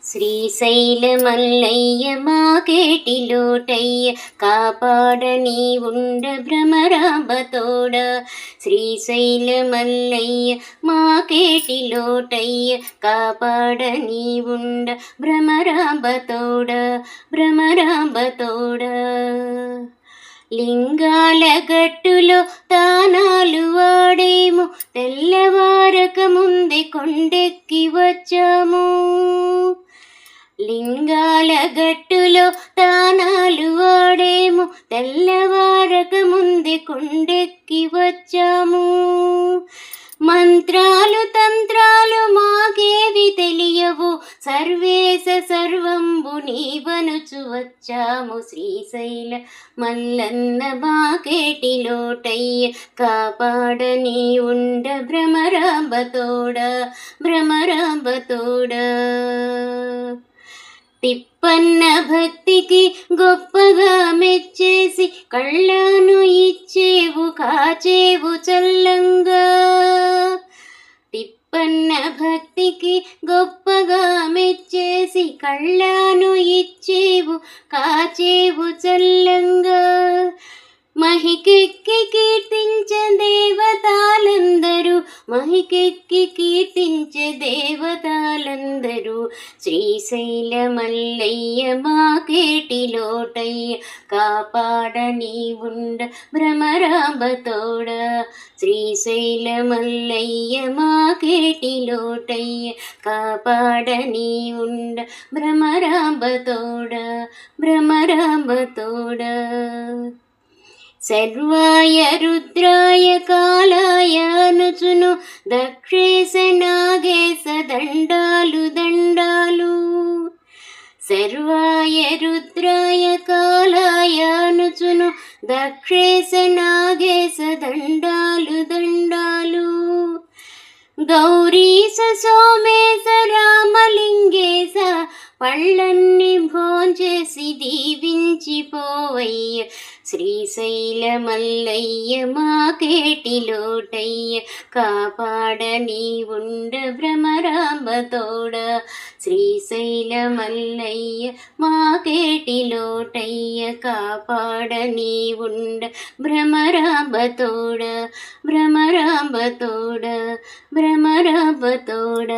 శ్రీశైలమల్లయ్య మాకేటిలోటయ్య కాపాడని ఉండ భ్రమరాంబతోడ. శ్రీశైలమల్లయ్య మాకేటిలోటయ్య కాపాడని ఉండ భ్రమరాంబతోడ భ్రమరాంబతోడ. లింగాల గట్టులో తానాలు వాడేము, తెల్లవారక ముందే కొండెక్కి వచ్చాము. లింగాల గట్టులో తానాలు వాడేము, తెల్లవారక ముందే కొండెక్కి వచ్చాము. మంత్రాలు తంత్రాలు మాకేవి తెలియవు, సర్వేశ సర్వంబు నీవనుచు వచ్చాము. శ్రీశైల మల్లన్న మాకేటిలోటయ్య కాపాడని ఉండ భ్రమరాంబతోడ భ్రమరాంబతోడ. తిప్పన్న భక్తికి గొప్పగా మెచ్చేసి కళ్ళను ఇచ్చేవు, కాచేవు చల్లంగా. తిప్పన్న భక్తికి గొప్పగా మెచ్చేసి కళ్ళను ఇచ్చేవు, కాచేవు చల్లంగా. మహికెక్కి కీర్తించే దేవతాలందరూ, మహికెక్కి కీర్తించే దేవతాలందరూ. శ్రీశైలమల్లయ్య మాకేటిలోటయ్య కాపాడని ఉండ భ్రమరాంబతోడ. శ్రీశైలమల్లయ్య మాకేటిలోటయ్య కాపాడని ఉండ భ్రమరాంబతోడ భ్రమరాంబతోడ. సర్వాయ రుద్రాయ కాలాయ అనుచును దక్షేశ నాగేశ దండాలు దండాలు. సర్వాయ రుద్రాయ కాలాయ అనుచును దక్షేశ నాగేశ దండాలు దండాలు. గౌరీశ సోమేశ రామలింగేశ పళ్ళన్ని భోంచేసి దీవించిపోవయ్య. శ్రీశైలమల్లయ్య మాకేటిలోటయ్య కాపాడని ఉండ భ్రమరాంబతోడ. శ్రీశైలమల్లయ్య మాకేటిలోటయ్య కాపాడని ఉండ భ్రమరాంబతోడ భ్రమరాంబతోడ భ్రమరాంబతోడ.